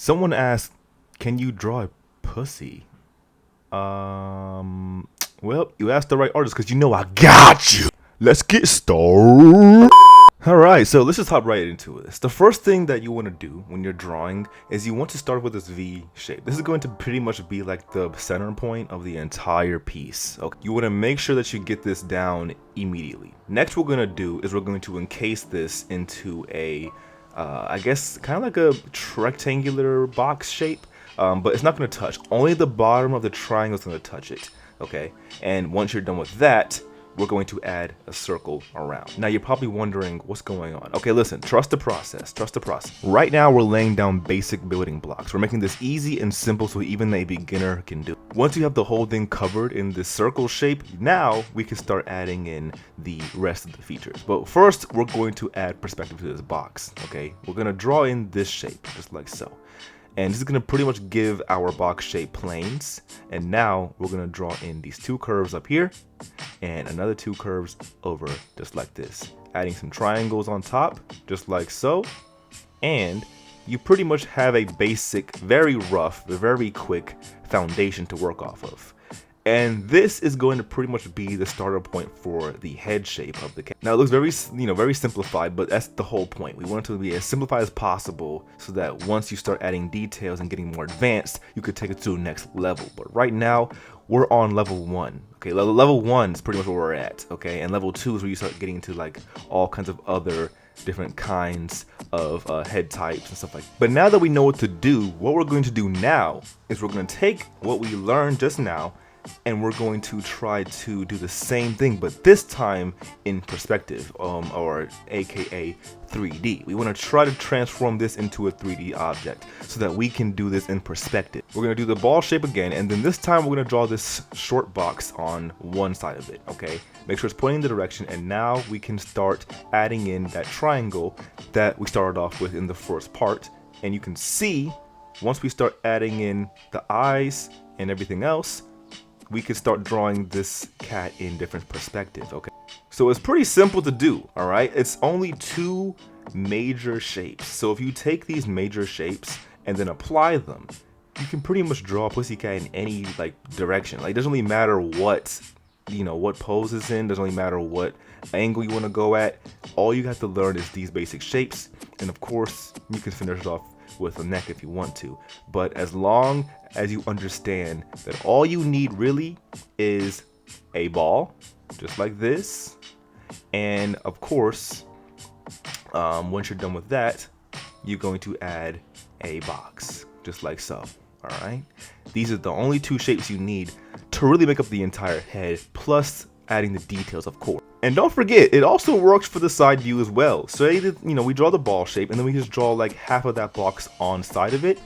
Someone asked, "Can you draw a pussy?" Well, you asked the right artist because you know I got you. Let's get started. All right, so let's just hop right into this. The first thing that you want to do when you're drawing is you want to start with this V shape. This is going to pretty much be like the center point of the entire piece. Okay, you want to make sure that you get this down immediately. Next, what we're going to do is we're going to encase this into a I guess kind of like a rectangular box shape, but it's not going to touch. Only the bottom of the triangle is going to touch it, okay? And once you're done with that, we're going to add a circle around. Now you're probably wondering what's going on. Okay, listen, trust the process, trust the process. Right now we're laying down basic building blocks. We're making this easy and simple so even a beginner can do. Once you have the whole thing covered in this circle shape, now we can start adding in the rest of the features. But first, we're going to add perspective to this box, okay? We're gonna draw in this shape, just like so. And this is gonna pretty much give our box shape planes. And now we're gonna draw in these two curves up here and another two curves over just like this. Adding some triangles on top, just like so. And you pretty much have a basic, very rough, very quick foundation to work off of. And this is going to pretty much be the starter point for the head shape of the cat. Now it looks very, very simplified, but that's the whole point. We want it to be as simplified as possible so that once you start adding details and getting more advanced, you could take it to the next level. But right now, we're on level 1. Okay, level 1 is pretty much where we're at, okay? And level 2 is where you start getting into like all kinds of other different kinds of head types and stuff like that. But now that we know what to do, what we're going to do now is we're going to take what we learned just now and we're going to try to do the same thing, but this time in perspective, or aka 3D. We want to try to transform this into a 3D object so that we can do this in perspective. We're going to do the ball shape again, and then this time we're going to draw this short box on one side of it, okay? Make sure it's pointing in the direction, and now we can start adding in that triangle that we started off with in the first part. And you can see, once we start adding in the eyes and everything else, we can start drawing this cat in different perspectives, okay? So it's pretty simple to do, all right? It's only two major shapes. So if you take these major shapes and then apply them, you can pretty much draw a pussycat in any like direction. Like it doesn't really matter what, what pose it's in, doesn't really matter what angle you want to go at. All you have to learn is these basic shapes. And of course, you can finish it off with a neck if you want to, but as long as you understand that all you need really is a ball, just like this, and of course, once you're done with that, you're going to add a box, just like so. All right, these are the only two shapes you need to really make up the entire head, plus adding the details, of course. And don't forget, it also works for the side view as well. So we draw the ball shape, and then we just draw like half of that box on side of it,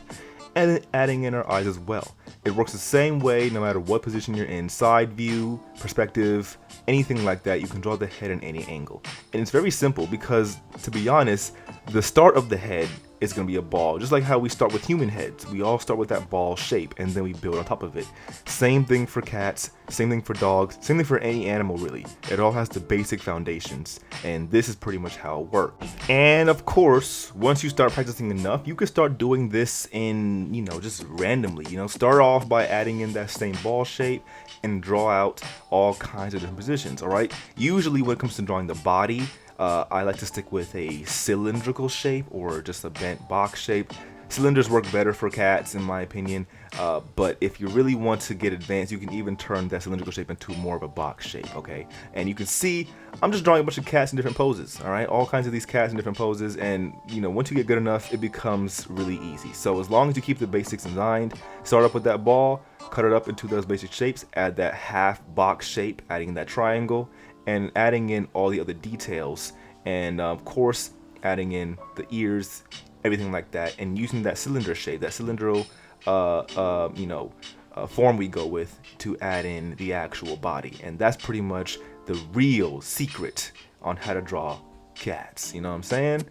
and then adding in our eyes as well. It works the same way no matter what position you're in, side view, perspective, anything like that. You can draw the head in any angle. And it's very simple because, to be honest, the start of the head is going to be a ball, just like how we start with human heads. We all start with that ball shape and then we build on top of it. Same thing for cats, same thing for dogs, same thing for any animal really. It all has the basic foundations, and this is pretty much how it works. And of course, once you start practicing enough, you can start doing this in, just randomly. Start off by adding in that same ball shape and draw out all kinds of different positions, all right? Usually when it comes to drawing the body, I like to stick with a cylindrical shape or just a bent box shape. Cylinders work better for cats in my opinion, but if you really want to get advanced, you can even turn that cylindrical shape into more of a box shape, okay? And you can see I'm just drawing a bunch of cats in different poses, all right? All kinds of these cats in different poses, and once you get good enough, it becomes really easy. So as long as you keep the basics in mind, start up with that ball, cut it up into those basic shapes, add that half box shape, adding that triangle, and adding in all the other details, and of course adding in the ears, everything like that, and using that cylinder shape, that cylindrical form we go with to add in the actual body. And that's pretty much the real secret on how to draw cats, you know what I'm saying?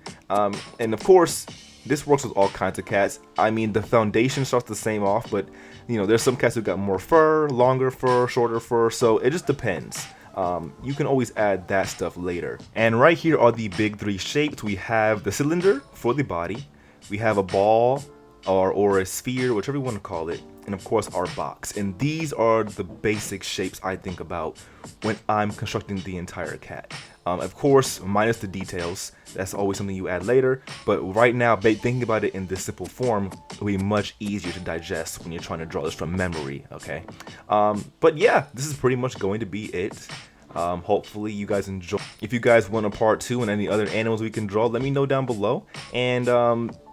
And of course, this works with all kinds of cats. I mean, the foundation starts the same off, but there's some cats who got more fur, longer fur, shorter fur, so it just depends. You can always add that stuff later. And right here are the big three shapes. We have the cylinder for the body, we have a ball, or a sphere, whichever you want to call it, and of course our box. And these are the basic shapes I think about when I'm constructing the entire cat. Of course, minus the details. That's always something you add later. But right now, thinking about it in this simple form will be much easier to digest when you're trying to draw this from memory, okay? But yeah, this is pretty much going to be it. Hopefully you guys enjoy. If you guys want a part 2 and any other animals we can draw, let me know down below. And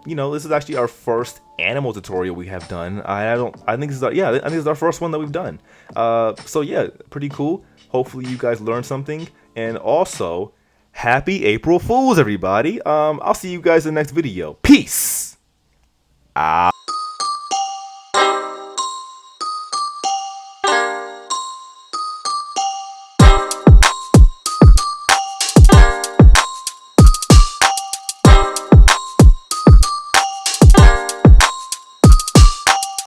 you know, this is actually our first animal tutorial we have done. I think this is I think this is our first one that we've done. So yeah, pretty cool. Hopefully you guys learned something. And also, happy April Fools, everybody. I'll see you guys in the next video. Peace out.